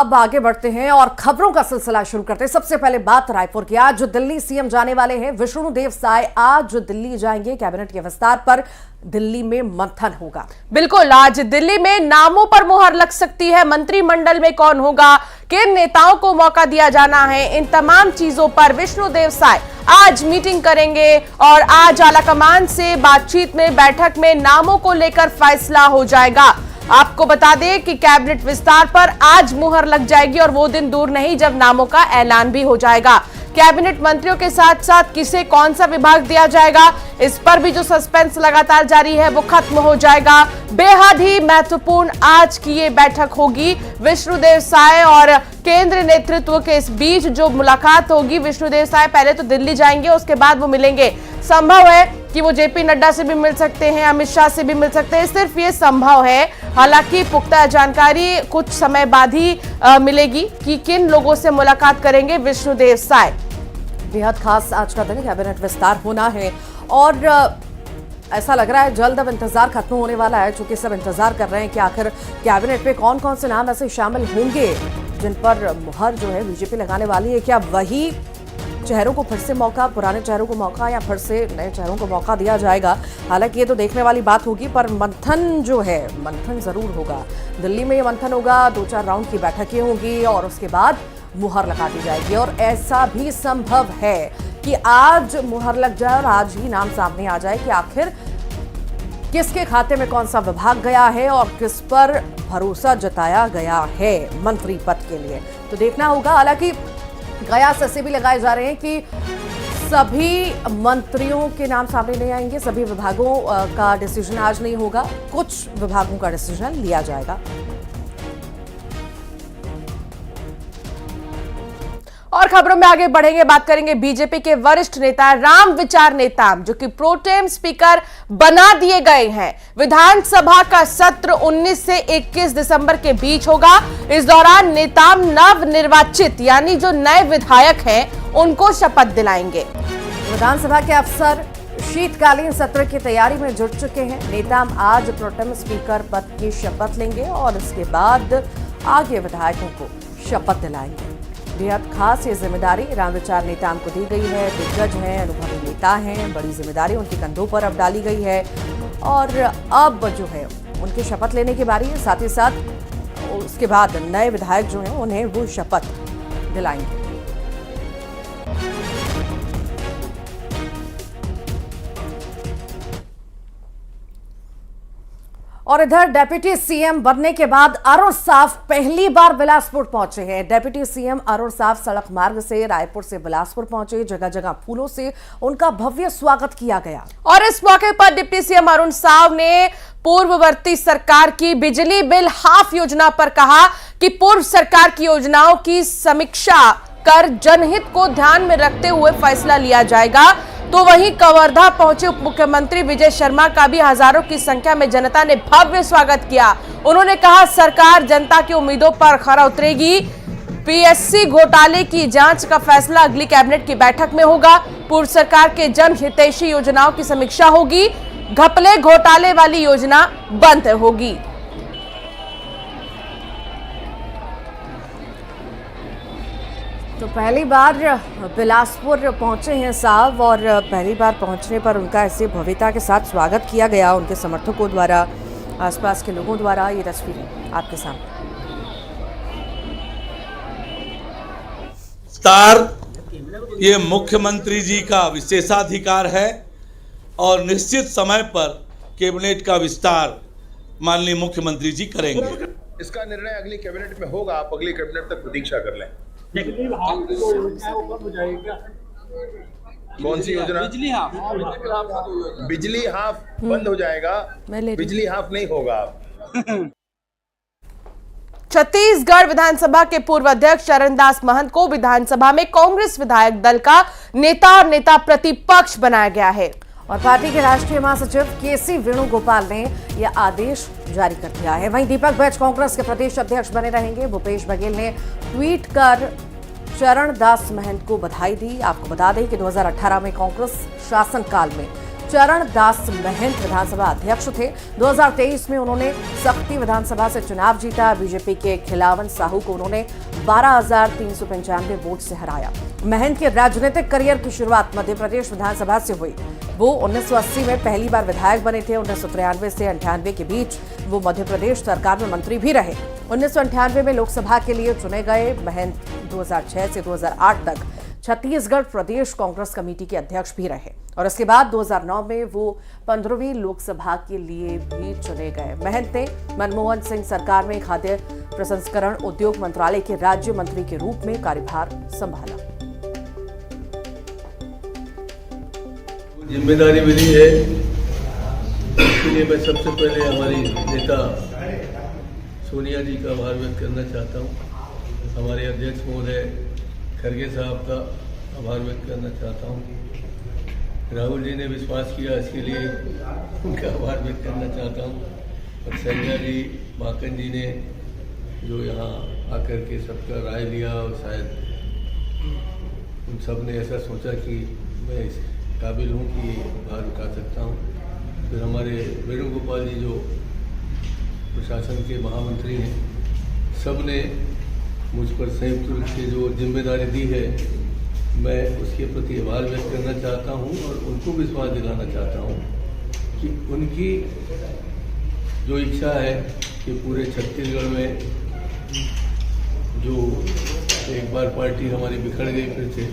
अब आगे बढ़ते हैं और खबरों का सिलसिला शुरू करते हैं। सबसे पहले बात रायपुर की। आज दिल्ली सीएम जाने वाले हैं विष्णुदेव साय। आज दिल्ली जाएंगे। कैबिनेट के विस्तार पर दिल्ली में मंथन होगा। बिल्कुल, आज दिल्ली में नामों पर मुहर लग सकती है। मंत्रिमंडल में कौन होगा, किन नेताओं को मौका दिया जाना है, इन तमाम चीजों पर विष्णुदेव साय आज मीटिंग करेंगे और आज आलाकमान से बातचीत में, बैठक में नामों को लेकर फैसला हो जाएगा। आपको बता दें कि कैबिनेट विस्तार पर आज मुहर लग जाएगी और वो दिन दूर नहीं जब नामों का ऐलान भी हो जाएगा। कैबिनेट मंत्रियों के साथ साथ किसे कौन सा विभाग दिया जाएगा, इस पर भी जो सस्पेंस लगातार जारी है वो खत्म हो जाएगा। बेहद ही महत्वपूर्ण आज की ये बैठक होगी। विष्णुदेव साय और केंद्र नेतृत्व के इस बीच जो मुलाकात होगी, विष्णुदेव साय पहले तो दिल्ली जाएंगे, उसके बाद वो मिलेंगे। संभव है कि वो जेपी नड्डा से भी मिल सकते हैं, अमित शाह से भी मिल सकते हैं। सिर्फ ये संभव है, हालांकि पुख्ता जानकारी कुछ समय बाद ही मिलेगी कि किन लोगों से मुलाकात करेंगे विष्णुदेव साय। बेहद खास आज का दिन, कैबिनेट विस्तार होना है और ऐसा लग रहा है जल्द अब इंतजार खत्म होने वाला है, चूंकि सब इंतजार कर रहे हैं कि आखिर कैबिनेट में कौन कौन से नाम ऐसे शामिल होंगे जिन पर मुहर जो है बीजेपी लगाने वाली है। क्या वही चेहरों को फिर से मौका, पुराने चेहरों को मौका, या फिर से नए चेहरों को मौका दिया जाएगा? हालांकि ये तो देखने वाली बात होगी, पर मंथन जो है, मंथन जरूर होगा। दिल्ली में ये मंथन होगा, 2-4 राउंड की बैठकें होंगी और उसके बाद मुहर लगा दी जाएगी। और ऐसा भी संभव है कि आज मुहर लग जाए और आज ही नाम सामने आ जाए कि आखिर किसके खाते में कौन सा विभाग गया है और किस पर भरोसा जताया गया है मंत्री पद के लिए, तो देखना होगा। हालांकि कयास ऐसे भी लगाए जा रहे हैं कि सभी मंत्रियों के नाम सामने नहीं आएंगे, सभी विभागों का डिसीजन आज नहीं होगा, कुछ विभागों का डिसीजन लिया जाएगा। और खबरों में आगे बढ़ेंगे, बात करेंगे बीजेपी के वरिष्ठ नेता रामविचार नेताम, जो कि प्रोटेम स्पीकर बना दिए गए हैं। विधानसभा का सत्र 19 से 21 दिसंबर के बीच होगा। इस दौरान नेताम नव निर्वाचित यानी जो नए विधायक हैं उनको शपथ दिलाएंगे। विधानसभा के अफसर शीतकालीन सत्र की तैयारी में जुट चुके हैं। नेताम आज प्रोटेम स्पीकर पद की शपथ लेंगे और इसके बाद आगे विधायकों को शपथ दिलाएंगे। बेहद खास ये जिम्मेदारी रामविचार नेताम को दी गई है। दिग्गज हैं, अनुभवी नेता हैं, बड़ी जिम्मेदारी उनके कंधों पर अब डाली गई है और अब जो है उनकी शपथ लेने की बारी है। साथ ही साथ उसके बाद नए विधायक जो हैं उन्हें वो शपथ दिलाएंगे। और इधर डिप्टी सीएम बनने के बाद अरुण साव पहली बार बिलासपुर पहुंचे हैं। डिप्टी सीएम अरुण साव सड़क मार्ग से रायपुर से बिलासपुर पहुंचे। जगह जगह फूलों से उनका भव्य स्वागत किया गया। और इस मौके पर डिप्टी सीएम अरुण साव ने पूर्ववर्ती सरकार की बिजली बिल हाफ योजना पर कहा कि पूर्व सरकार की योजनाओं की समीक्षा कर जनहित को ध्यान में रखते हुए फैसला लिया जाएगा। तो वहीं कवर्धा पहुंचे उप मुख्यमंत्री विजय शर्मा का भी हजारों की संख्या में जनता ने भव्य स्वागत किया। उन्होंने कहा सरकार जनता की उम्मीदों पर खरा उतरेगी। पीएससी घोटाले की जांच का फैसला अगली कैबिनेट की बैठक में होगा। पूर्व सरकार के जन हितैषी योजनाओं की समीक्षा होगी। घपले घोटाले वाली योजना बंद होगी। तो पहली बार बिलासपुर पहुंचे हैं साहब और पहली बार पहुंचने पर उनका ऐसे भव्यता के साथ स्वागत किया गया उनके समर्थकों द्वारा, आसपास के लोगों द्वारा। ये तस्वीरें आपके सामने। विस्तार ये मुख्यमंत्री जी का विशेषाधिकार है और निश्चित समय पर कैबिनेट का विस्तार माननीय मुख्यमंत्री जी करेंगे। इसका निर्णय अगली कैबिनेट में होगा, आप अगली कैबिनेट तक प्रतीक्षा कर लें। कौन सी योजना? बिजली हाफ बंद हो जाएगा, बिजली हाफ नहीं होगा। छत्तीसगढ़ विधानसभा के पूर्व अध्यक्ष चरणदास महंत को विधानसभा में कांग्रेस विधायक दल का नेता और नेता प्रतिपक्ष बनाया गया है। और पार्टी के राष्ट्रीय महासचिव केसी वेणुगोपाल ने यह आदेश जारी कर दिया है। वहीं दीपक बैज कांग्रेस के प्रदेश अध्यक्ष बने रहेंगे। भूपेश बघेल ने ट्वीट कर चरणदास महंत को बधाई दी। आपको बता दें कि 2018 में कांग्रेस शासनकाल में चरण दास महंत विधानसभा अध्यक्ष थे। 2023 में उन्होंने सख्ती विधानसभा से चुनाव जीता। बीजेपी के खिलावन साहू को उन्होंने 12,395 वोट से हराया। महंत के राजनीतिक करियर की शुरुआत मध्य प्रदेश विधानसभा से हुई। वो 1980 में पहली बार विधायक बने थे। 1993 से 98 के बीच वो मध्य प्रदेश सरकार में मंत्री भी रहे। 1998 में लोकसभा के लिए चुने गए महंत 2006 से 2008 तक छत्तीसगढ़ प्रदेश कांग्रेस कमेटी के अध्यक्ष भी रहे और इसके बाद 2009 में वो 15वीं लोकसभा के लिए भी चुने गए। महंत ने मनमोहन सिंह सरकार में खाद्य प्रसंस्करण उद्योग मंत्रालय के राज्य मंत्री के रूप में कार्यभार संभाला। जिम्मेदारी मिली है, इसके लिए मैं सबसे पहले हमारी नेता सोनिया जी का आभार व्यक्त करना चाहता हूँ। हमारे अध्यक्ष महोदय खड़गे साहब का आभार व्यक्त करना चाहता हूँ। राहुल जी ने विश्वास किया, इसके लिए उनका आभार व्यक्त करना चाहता हूँ। और संजय जी, माकन जी ने जो यहाँ आकर के सबका राय लिया और शायद उन सब ने ऐसा सोचा कि मैं इस काबिल हूँ कि भार उठा सकता हूँ। फिर हमारे वेणुगोपाल जी जो प्रशासन के महामंत्री हैं, सब ने मुझ पर संयुक्त रूप से जो जिम्मेदारी दी है, मैं उसके प्रति आभार व्यक्त करना चाहता हूं और उनको विश्वास दिलाना चाहता हूं कि उनकी जो इच्छा है कि पूरे छत्तीसगढ़ में जो एक बार पार्टी हमारी बिखर गई फिर से,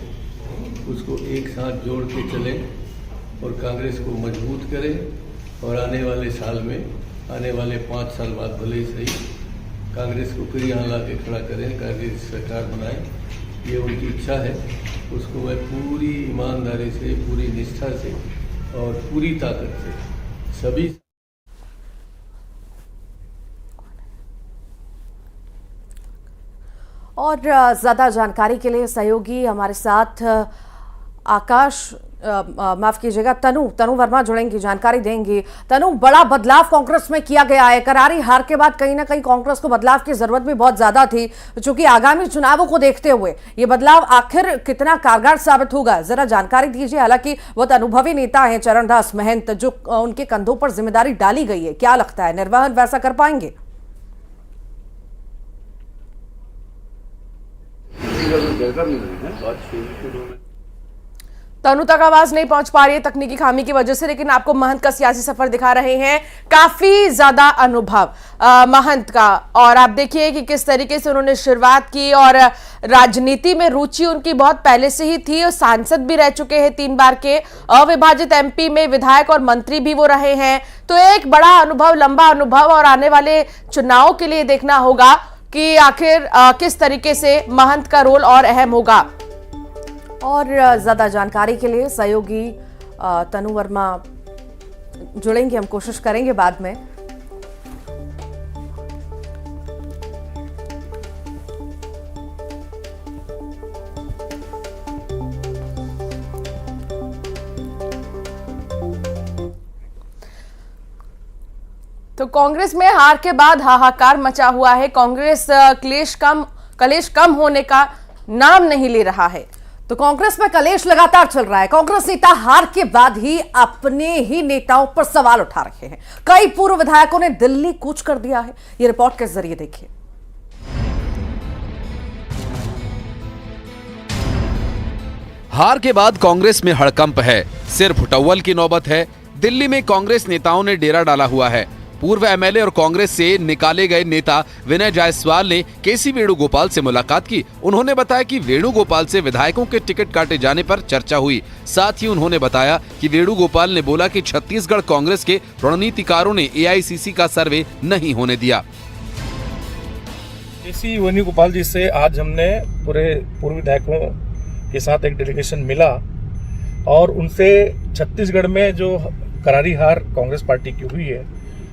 उसको एक साथ जोड़ के चलें और कांग्रेस को मजबूत करें और आने वाले साल में, आने वाले 5 साल बाद भले ही सही, कांग्रेस को फिर यहाँ ला के खड़ा करें, कांग्रेस सरकार बनाएं। ये उनकी इच्छा है। उसको मैं पूरी ईमानदारी से, पूरी निष्ठा से और पूरी ताकत से सभी और ज्यादा जानकारी के लिए सहयोगी हमारे साथ आकाश माफ कीजिएगा तनु वर्मा जुड़ेंगी, जानकारी देंगी। तनु, बड़ा बदलाव कांग्रेस में किया गया है। करारी हार के बाद कहीं ना कहीं कांग्रेस को बदलाव की जरूरत भी बहुत ज्यादा थी, क्योंकि आगामी चुनावों को देखते हुए ये बदलाव आखिर कितना कारगर साबित होगा, जरा जानकारी दीजिए। हालांकि बहुत अनुभवी नेता है चरणदास महंत, जो उनके कंधों पर जिम्मेदारी डाली गई है, क्या लगता है निर्वहन वैसा कर पाएंगे? तनु तक आवाज नहीं पहुंच पा रही है तकनीकी खामी की वजह से, लेकिन आपको महंत का सियासी सफर दिखा रहे हैं। काफी ज्यादा अनुभव महंत का, और आप देखिए कि किस तरीके से उन्होंने शुरुआत की और राजनीति में रुचि उनकी बहुत पहले से ही थी और सांसद भी रह चुके हैं 3 बार के, अविभाजित एमपी में विधायक और मंत्री भी वो रहे हैं। तो एक बड़ा अनुभव, लंबा अनुभव, और आने वाले चुनाव के लिए देखना होगा कि आखिर किस तरीके से महंत का रोल और अहम होगा। और ज्यादा जानकारी के लिए सहयोगी तनु वर्मा जुड़ेंगे, हम कोशिश करेंगे बाद में। तो कांग्रेस में हार के बाद हाहाकार मचा हुआ है। कांग्रेस कलेश कम होने का नाम नहीं ले रहा है। तो कांग्रेस में कलेश लगातार चल रहा है। कांग्रेस नेता हार के बाद ही अपने ही नेताओं पर सवाल उठा रहे हैं। कई पूर्व विधायकों ने दिल्ली कूच कर दिया है। ये रिपोर्ट के जरिए देखिए। हार के बाद कांग्रेस में हड़कंप है, सिर्फ हुटव्वल की नौबत है। दिल्ली में कांग्रेस नेताओं ने डेरा डाला हुआ है। पूर्व एमएलए और कांग्रेस से निकाले गए नेता विनय जायसवाल ने केसी वेणुगोपाल से मुलाकात की। उन्होंने बताया कि वेणुगोपाल से विधायकों के टिकट काटे जाने पर चर्चा हुई। साथ ही उन्होंने बताया कि वेणुगोपाल ने बोला कि छत्तीसगढ़ कांग्रेस के रणनीतिकारों ने एआईसीसी का सर्वे नहीं होने दिया। केसी वेणुगोपाल जी से आज हमने पूरे पूर्व विधायकों के साथ एक डेलीगेशन मिला और उनसे छत्तीसगढ़ में जो करारी हार कांग्रेस पार्टी की हुई है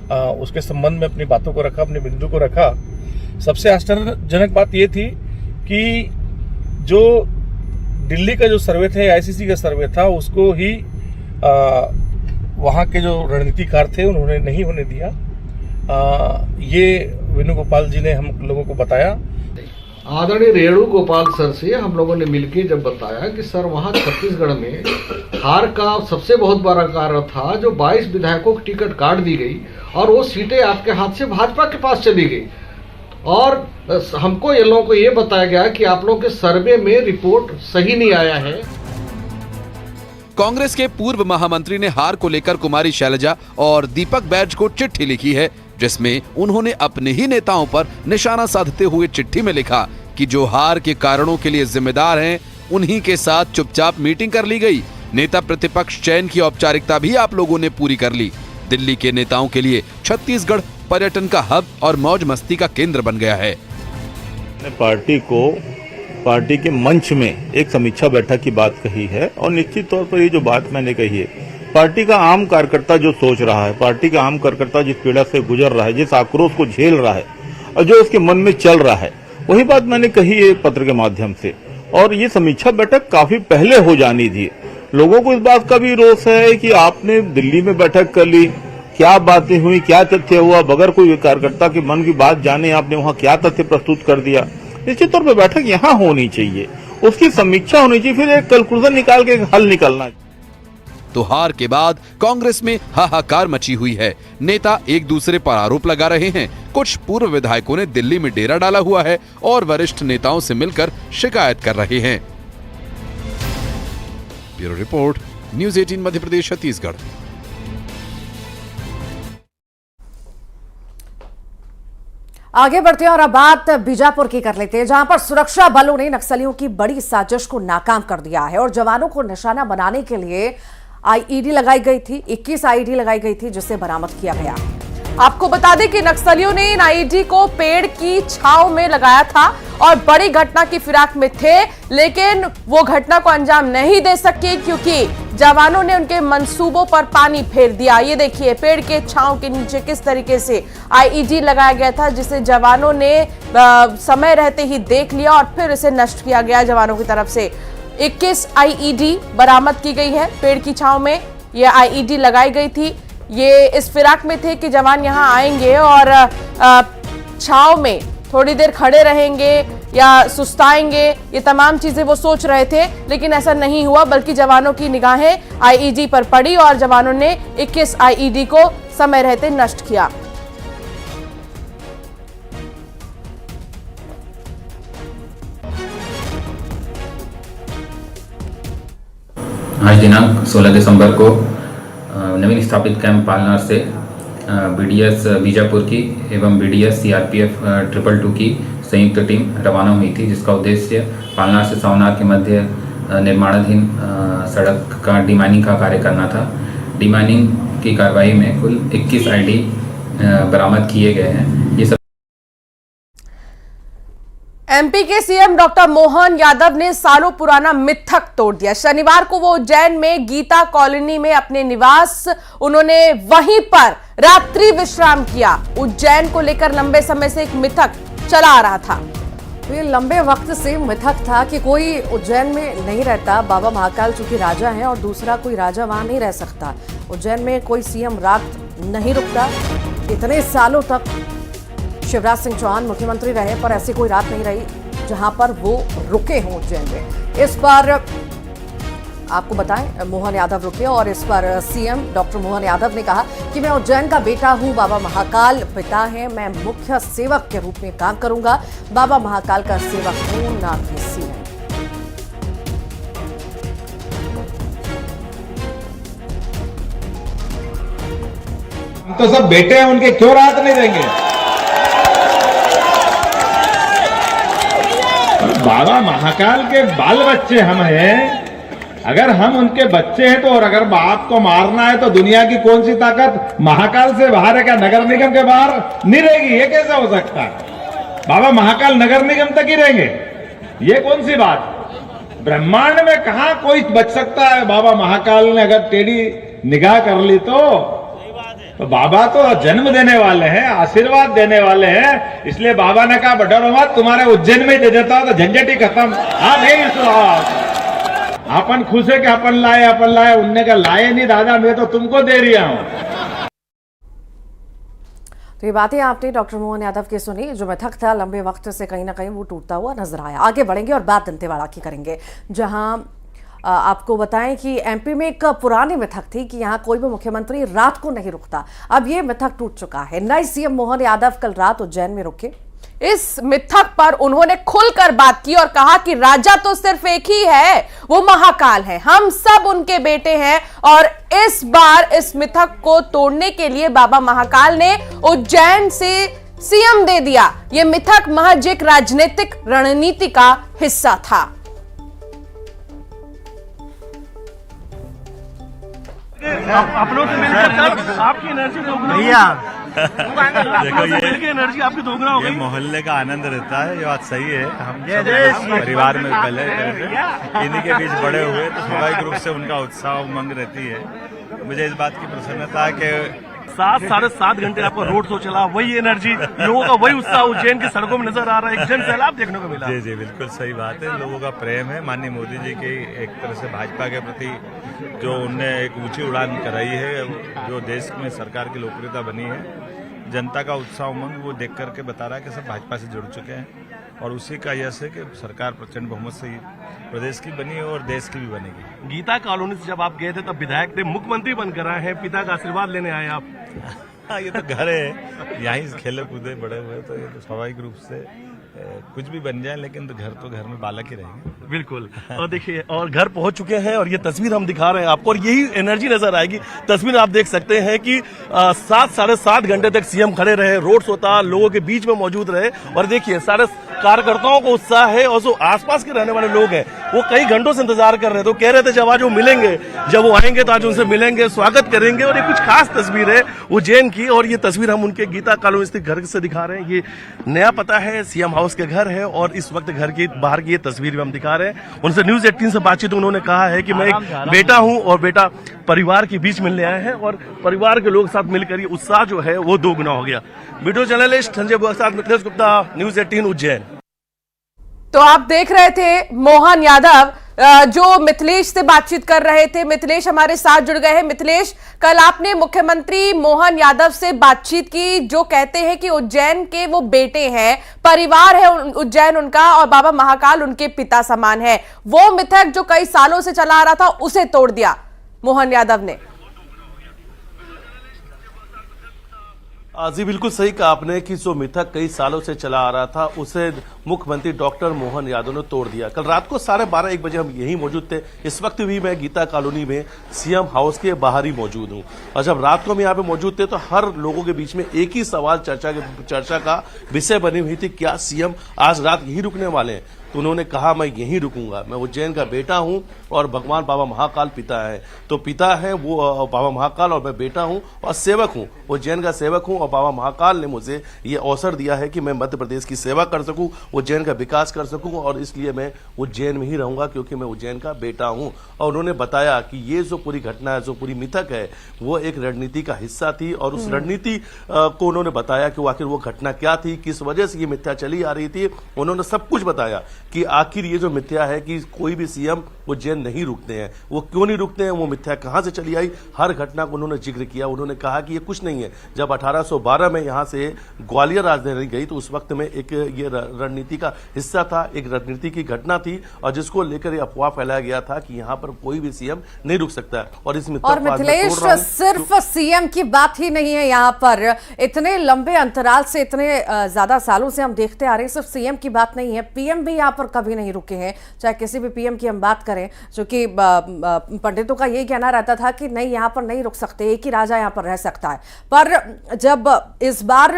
उसके संबंध में अपनी बातों को रखा, अपने बिंदु को रखा। सबसे आश्चर्यजनक बात ये थी कि जो दिल्ली का जो सर्वे थे, आईसीसी का सर्वे था, उसको ही वहाँ के जो रणनीतिकार थे उन्होंने नहीं होने दिया। ये वेणुगोपाल जी ने हम लोगों को बताया। आदरणीय रेणु गोपाल सर से हम लोगों ने मिलकर जब बताया कि सर वहां छत्तीसगढ़ में हार का सबसे बहुत बड़ा कारण था जो 22 विधायकों की टिकट काट दी गई और वो सीटें आपके हाथ से भाजपा के पास चली गई, और हमको ये लोगों को ये बताया गया कि आप लोगों के सर्वे में रिपोर्ट सही नहीं आया है। कांग्रेस के पूर्व महामंत्री ने हार को लेकर कुमारी शैलजा और दीपक बैज को चिट्ठी लिखी है, जिसमें उन्होंने अपने ही नेताओं पर निशाना साधते हुए चिट्ठी में लिखा कि जो हार के कारणों के लिए जिम्मेदार हैं, उन्हीं के साथ चुपचाप मीटिंग कर ली गई। नेता प्रतिपक्ष चयन की औपचारिकता भी आप लोगों ने पूरी कर ली। दिल्ली के नेताओं के लिए छत्तीसगढ़ पर्यटन का हब और मौज मस्ती का केंद्र बन गया है। पार्टी के मंच में एक समीक्षा बैठक की बात कही है, और निश्चित तौर पर ये जो बात मैंने कही है, पार्टी का आम कार्यकर्ता जो सोच रहा है, पार्टी का आम कार्यकर्ता जिस पीड़ा से गुजर रहा है, जिस आक्रोश को झेल रहा है और जो उसके मन में चल रहा है, वही बात मैंने कही है पत्र के माध्यम से। और ये समीक्षा बैठक काफी पहले हो जानी थी। लोगों को इस बात का भी रोष है कि आपने दिल्ली में बैठक कर ली, क्या बातें हुई, क्या तथ्य हुआ, बगैर कोई कार्यकर्ता के मन की बात जाने आपने वहां क्या तथ्य प्रस्तुत कर दिया। निश्चित तौर पर बैठक यहाँ होनी चाहिए, उसकी समीक्षा होनी चाहिए, फिर एक कंक्लूजन निकाल के हल निकलना। तो हार के बाद कांग्रेस में हाहाकार मची हुई है। नेता एक दूसरे पर आरोप लगा रहे हैं। कुछ पूर्व विधायकों ने दिल्ली में डेरा डाला हुआ है और वरिष्ठ नेताओं से मिलकर शिकायत कर रहे हैं। Bureau report, news 18 Madhya Pradesh Chhattisgarh. आगे बढ़ते हैं और अब बात बीजापुर की कर लेते हैं, जहां पर सुरक्षा बलों ने नक्सलियों की बड़ी साजिश को नाकाम कर दिया है और जवानों को निशाना बनाने के लिए आईईडी लगाई गई थी। 21 आईईडी लगाई गई थी, जिसे बरामद किया गया। आपको बता दें कि नक्सलियों ने इन आईईडी को पेड़ की छांव में लगाया था और बड़ी घटना की फिराक में थे, लेकिन वो घटना को अंजाम नहीं दे सके क्योंकि जवानों ने उनके मंसूबों पर पानी फेर दिया। ये देखिए पेड़ के छांव के नीचे किस तरीके से आईईडी लगाया गया था, जिसे जवानों ने समय रहते ही देख लिया और फिर इसे नष्ट किया गया जवानों की तरफ से। 21 आईईडी बरामद की गई है। पेड़ की छांव में ये आईईडी लगाई गई थी। ये इस फिराक में थे कि जवान यहाँ आएंगे और छांव में थोड़ी देर खड़े रहेंगे या सुस्ताएंगे, ये तमाम चीजें वो सोच रहे थे, लेकिन ऐसा नहीं हुआ, बल्कि जवानों की निगाहें आईईडी पर पड़ी और जवानों ने 21 आईईडी को समय रहते नष्ट किया। आज दिनांक 16 दिसंबर को नवीन स्थापित कैंप पालनार से बीडीएस बीजापुर की एवं बीडीएस सीआरपीएफ 222 की संयुक्त टीम रवाना हुई थी, जिसका उद्देश्य पालनार से सावनार के मध्य निर्माणाधीन सड़क का डिमाइनिंग का कार्य करना था। डिमाइनिंग की कार्रवाई में कुल 21 आईडी बरामद किए गए हैं। ये सब एमपी के सीएम डॉक्टर मोहन यादव ने सालों पुराना मिथक तोड़ दिया। शनिवार को वो उज्जैन में गीता कॉलोनी में अपने निवास, उन्होंने वहीं पर रात्रि विश्राम किया। उज्जैन को लेकर लंबे समय से एक मिथक चला आ रहा था। ये लंबे वक्त से मिथक था कि कोई उज्जैन में नहीं रहता, बाबा महाकाल चूंकि राजा हैं और दूसरा कोई राजा वहां नहीं रह सकता। उज्जैन में कोई सीएम रात नहीं रुकता। इतने सालों तक शिवराज सिंह चौहान मुख्यमंत्री रहे, पर ऐसी कोई रात नहीं रही जहां पर वो रुके हों उज्जैन में। इस पर आपको बताएं, मोहन यादव रुके और इस पर सीएम डॉक्टर मोहन यादव ने कहा कि मैं उज्जैन का बेटा हूं, बाबा महाकाल पिता हैं, मैं मुख्य सेवक के रूप में काम करूंगा, बाबा महाकाल का सेवक हूं, ना कि सीएम। हम तो सब बेटे हैं उनके, क्यों राहत नहीं देंगे? बाबा महाकाल के बाल बच्चे हम हैं। अगर हम उनके बच्चे हैं तो, और अगर बाप को मारना है तो दुनिया की कौन सी ताकत महाकाल से बाहर है? क्या नगर निगम के बाहर नहीं रहेगी? ये कैसे हो सकता है? बाबा महाकाल नगर निगम तक ही रहेंगे, ये कौन सी बात? ब्रह्मांड में कहां कोई बच सकता है? बाबा महाकाल ने अगर टेढ़ी निगाह कर ली तो बाबा तो जन्म देने वाले हैं, आशीर्वाद देने वाले हैं। इसलिए बाबा ने कहा डरो मत, तुम्हारे उज्जैन में ही दे देता हूं तो झंझट ही खत्म। हाँ नहीं अपन खुश है कि अपन लाए। उनने कहा लाए नहीं दादा, मैं तो तुमको दे रहा हूं। तो ये बातें आपने डॉक्टर मोहन यादव की सुनी। जो मिथक था लंबे वक्त से कहीं ना कहीं वो टूटता हुआ नजर आया। आगे बढ़ेंगे और बात दंतेवाड़ा की करेंगे, जहां आपको बताएं कि एमपी में एक पुरानी मिथक थी कि यहां कोई भी मुख्यमंत्री रात को नहीं रुकता। अब ये मिथक टूट चुका है। नए सीएम मोहन यादव कल रात उज्जैन में रुके। इस मिथक पर उन्होंने खुलकर बात की और कहा कि राजा तो सिर्फ एक ही है, वो महाकाल है, हम सब उनके बेटे हैं। और इस बार इस मिथक को तोड़ने के लिए बाबा महाकाल ने उज्जैन से सीएम दे दिया। यह मिथक महज एक राजनीतिक रणनीति का हिस्सा था। अपनों से मिलकर आपकी एनर्जी भैया देखो ये एनर्जी आपकी दोगुना हो गई। मोहल्ले का आनंद रहता है, ये बात सही है। हम सब परिवार में पहले इन्हीं के बीच बड़े हुए तो स्वाभाविक रूप से उनका उत्साह उमंग रहती है। मुझे इस बात की प्रसन्नता है कि 7-7.5 घंटे आपका रोड शो चला, वही एनर्जी, लोगों का वही उत्साह उज्जैन की सड़कों में नजर आ रहा है, एक जन सैलाब देखने को मिला। जी जी बिल्कुल सही बात है। लोगों का प्रेम है माननीय मोदी जी की, एक तरह से भाजपा के प्रति जो उनने एक ऊंची उड़ान कराई है, जो देश में सरकार की लोकप्रियता बनी है, जनता का उत्साह उमंग वो देख करके बता रहा है कि सब भाजपा से जुड़ चुके हैं। और उसी का यश है कि सरकार प्रचंड बहुमत से प्रदेश की बनी है और देश की भी बनेगी। गीता कॉलोनी से जब आप गए थे तब विधायक थे, मुख्यमंत्री बनकर आए हैं, पिता का आशीर्वाद लेने आए आप। हाँ ये तो घर है, यहीं खेले कूदे बड़े हुए, तो ये तो स्वाभाविक रूप से कुछ भी बन जाए, लेकिन तो घर में बालक ही रहेंगे। बिल्कुल। और देखिए, और घर पहुंच चुके हैं और ये तस्वीर हम दिखा रहे हैं आपको, और यही एनर्जी नजर आएगी। तस्वीर आप देख सकते हैं कि 7-7.5 घंटे तक सीएम खड़े रहे, रोड शो था, लोगों के बीच में मौजूद रहे। और देखिए सारे कार्यकर्ताओं को उत्साह है, और जो आसपास के रहने वाले लोग हैं वो कई घंटों से इंतजार कर रहे थे। तो कह रहे थे जब आज वो मिलेंगे, जब वो आएंगे तो आज उनसे मिलेंगे, स्वागत करेंगे। और ये कुछ खास तस्वीर है उज्जैन की, और ये तस्वीर हम उनके गीता कॉलोनी स्थित घर से दिखा रहे हैं। ये नया पता है, सीएम हाउस के घर है, और इस वक्त घर की बाहर की ये तस्वीर भी हम दिखा रहे हैं। उनसे न्यूज 18 से बातचीत उन्होंने कहा है कि मैं एक बेटा हूं और बेटा परिवार के बीच मिलने आए हैं, और परिवार के लोग साथ मिलकर ये उत्साह जो है वो दोगुना हो गया। वीडियो जर्नलिस्ट संजय बुआ के साथ मिथिलेश गुप्ता, न्यूज 18 उज्जैन। तो आप देख रहे थे मोहन यादव जो मिथिलेश से बातचीत कर रहे थे। मिथिलेश हमारे साथ जुड़ गए हैं। मिथिलेश, कल आपने मुख्यमंत्री मोहन यादव से बातचीत की, जो कहते हैं कि उज्जैन के वो बेटे हैं, परिवार है उज्जैन उनका, और बाबा महाकाल उनके पिता समान है। वो मिथक जो कई सालों से चला आ रहा था उसे तोड़ दिया मोहन यादव ने। जी बिल्कुल सही कहा आपने कि जो मिथक कई सालों से चला आ रहा था उसे मुख्यमंत्री डॉक्टर मोहन यादव ने तोड़ दिया। कल रात को 12:30-1 बजे हम यहीं मौजूद थे। इस वक्त भी मैं गीता कॉलोनी में सीएम हाउस के बाहर ही मौजूद हूं, और जब रात को हम यहाँ पे मौजूद थे तो हर लोगों के बीच में एक ही सवाल चर्चा का विषय बनी हुई थी, क्या सीएम आज रात यहीं रुकने वाले हैं? तो उन्होंने कहा मैं यहीं रुकूंगा, मैं उज्जैन का बेटा हूं और भगवान बाबा महाकाल पिता है। तो पिता है वो बाबा महाकाल और मैं बेटा हूं और सेवक हूं, उज्जैन का सेवक हूं, और बाबा महाकाल ने मुझे ये अवसर दिया है कि मैं मध्य प्रदेश की सेवा कर सकूं, उज्जैन का विकास कर सकूं, और इसलिए मैं उज्जैन में ही रहूंगा क्योंकि मैं उज्जैन का बेटा हूं। और उन्होंने बताया कि ये जो पूरी घटना है, जो पूरी मिथक है, वो एक रणनीति का हिस्सा थी, और उस रणनीति को उन्होंने बताया कि आखिर वो घटना क्या थी, किस वजह से ये मिथ्या चली आ रही थी। उन्होंने सब कुछ बताया कि आखिर ये जो मिथ्या है कि कोई भी सीएम उज्जैन नहीं रुकते हैं, वो क्यों नहीं रुकते हैं, वो मिथ्या कहां से चली आई, हर घटना को उन्होंने जिक्र किया। उन्होंने कहा कि ये कुछ नहीं है, जब 1812 में यहां से ग्वालियर राजधानी गई तो उस वक्त में एक ये रणनीति का हिस्सा था, एक रणनीति की घटना थी, और जिसको लेकर ये अफवाह फैलाया गया था कि यहां पर कोई भी सीएम नहीं रुक सकता है। और इस मिथिलेश, सिर्फ सीएम की बात ही नहीं है यहाँ पर, इतने लंबे अंतराल से, इतने ज्यादा सालों से हम देखते आ रहे हैं, सिर्फ सीएम की बात नहीं है, पीएम भी यहाँ पर कभी नहीं रुके हैं। चाहे किसी भी पीएम की हम बात करें, जो कि पंडितों का यही कहना रहता था कि नहीं यहाँ पर नहीं रुक सकते, एक ही राजा यहाँ पर रह सकता है। पर जब इस बार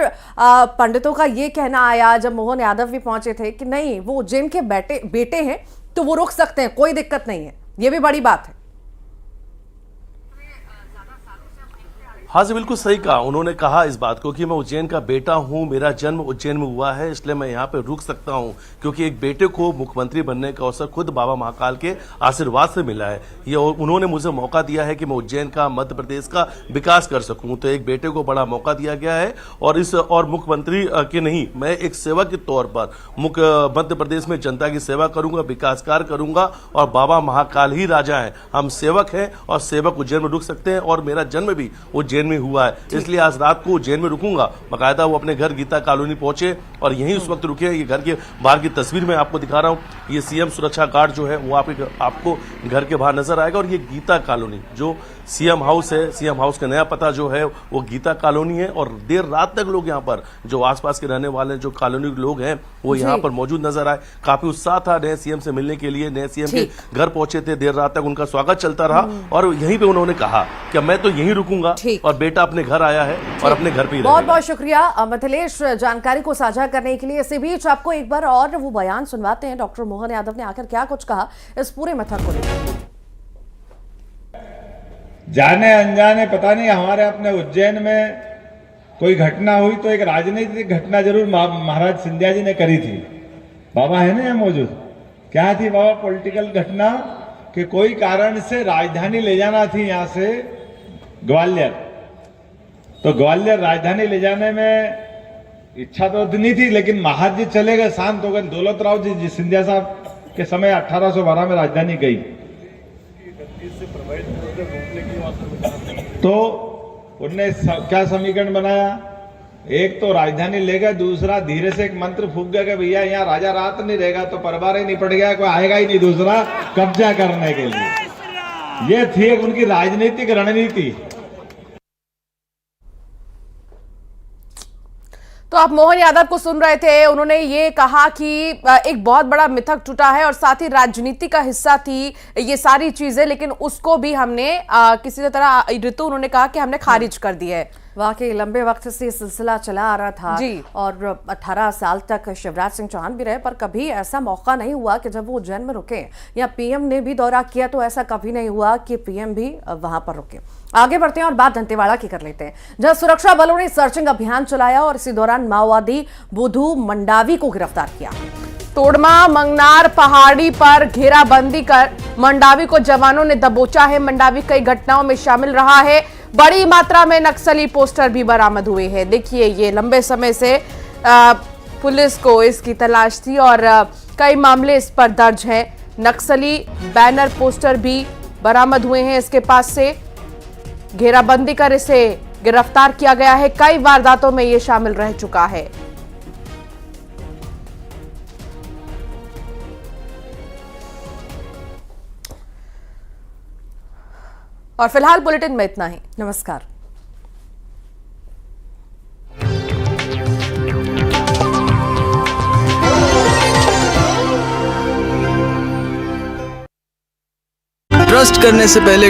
पंडितों का ये कहना आया, जब मोहन यादव भी पहुंचे थे कि नहीं वो उज्जैन के बेटे हैं तो वो रुक सकते हैं, कोई दिक्कत नहीं है, ये भी बड़ी बात है। हाँ जी बिल्कुल सही कहा उन्होंने कहा इस बात को कि मैं उज्जैन का बेटा हूं, मेरा जन्म उज्जैन में हुआ है, इसलिए मैं यहाँ पे रुक सकता हूं, क्योंकि एक बेटे को मुख्यमंत्री बनने का अवसर खुद बाबा महाकाल के आशीर्वाद से मिला है। ये उन्होंने मुझे मौका दिया है कि मैं उज्जैन का, मध्य प्रदेश का विकास कर सकूं, तो एक बेटे को बड़ा मौका दिया गया है। और मुख्यमंत्री के नहीं, मैं एक सेवक के तौर पर मध्य प्रदेश में जनता की सेवा करूंगा, विकास कार्य करूंगा, और बाबा महाकाल ही राजा है, हम सेवक हैं और सेवक उज्जैन में रुक सकते हैं। और मेरा जन्म भी उज्जैन में हुआ है, इसलिए आज रात को जेल में रुकूंगा। बाकायदा वो अपने घर गीता कॉलोनी पहुंचे और यहीं उस वक्त रुके। ये घर के बाहर की तस्वीर मैं आपको दिखा रहा हूं। ये सीएम सुरक्षा गार्ड जो है वो आपको घर के बाहर नजर आएगा। और ये गीता कॉलोनी जो सीएम हाउस है, सीएम हाउस का नया पता जो है वो गीता कॉलोनी है। और देर रात तक लोग यहाँ पर जो आसपास के रहने वाले जो कॉलोनी के लोग हैं वो यहाँ पर मौजूद नजर आए। काफी उत्साह था नए सीएम से मिलने के लिए। नए सीएम के घर पहुंचे थे, देर रात तक उनका स्वागत चलता रहा और यहीं पे उन्होंने कहा कि मैं तो यहीं रुकूंगा और बेटा अपने घर आया है और अपने घर पे ही रहेगा। बहुत बहुत शुक्रिया मिथिलेश जानकारी को साझा करने के लिए। इसी बीच आपको एक बार और वो बयान सुनवाते हैं डॉक्टर मोहन यादव ने आखिर क्या कुछ कहा इस पूरे मिथक को लेकर। जाने अनजाने पता नहीं हमारे अपने उज्जैन में कोई घटना हुई तो एक राजनीतिक घटना जरूर महाराज सिंधिया जी ने करी थी। बाबा है ना यहाँ मौजूद, क्या थी बाबा पॉलिटिकल घटना कि कोई कारण से राजधानी ले जाना थी यहाँ से ग्वालियर। तो ग्वालियर राजधानी ले जाने में इच्छा तो नहीं थी, लेकिन महाराज जी चले गए, शांत हो गए। दौलत राव जी सिंधिया साहब के समय 1812 में राजधानी गई। तो उनने क्या समीकरण बनाया, एक तो राजधानी ले गए, दूसरा धीरे से एक मंत्र फूंक गया कि भैया यहाँ राजा रात नहीं रहेगा तो परिवार ही नहीं पड़ गया, कोई आएगा ही नहीं दूसरा कब्जा करने के लिए। ये थी उनकी राजनीतिक रणनीति। तो आप मोहन यादव को सुन रहे थे। उन्होंने ये कहा कि एक बहुत बड़ा मिथक टूटा है और साथ ही राजनीति का हिस्सा थी ये सारी चीजें, लेकिन उसको भी हमने किसी तरह ऋतु उन्होंने कहा कि हमने खारिज कर दिया है। वाकई लंबे वक्त से सिलसिला चला आ रहा था जी। और 18 साल तक शिवराज सिंह चौहान भी रहे, पर कभी ऐसा मौका नहीं हुआ कि जब वो उज्जैन में रुके या पीएम ने भी दौरा किया तो ऐसा कभी नहीं हुआ कि पीएम भी वहां पर रुके। आगे बढ़ते हैं और बात दंतेवाड़ा की कर लेते हैं, जहां सुरक्षा बलों ने सर्चिंग अभियान चलाया और इसी दौरान माओवादी बुधू मंडावी को गिरफ्तार किया। तोड़मा मंगनार पहाड़ी पर घेराबंदी कर मंडावी को जवानों ने दबोचा है। मंडावी कई घटनाओं में शामिल रहा है। बड़ी मात्रा में नक्सली पोस्टर भी बरामद हुए हैं। देखिए ये लंबे समय से पुलिस को इसकी तलाश थी और कई मामले इस पर दर्ज हैं। नक्सली बैनर पोस्टर भी बरामद हुए हैं इसके पास से। घेराबंदी कर इसे गिरफ्तार किया गया है। कई वारदातों में ये शामिल रह चुका है। और फिलहाल बुलेटिन में इतना ही। नमस्कार। ट्रस्ट करने से पहले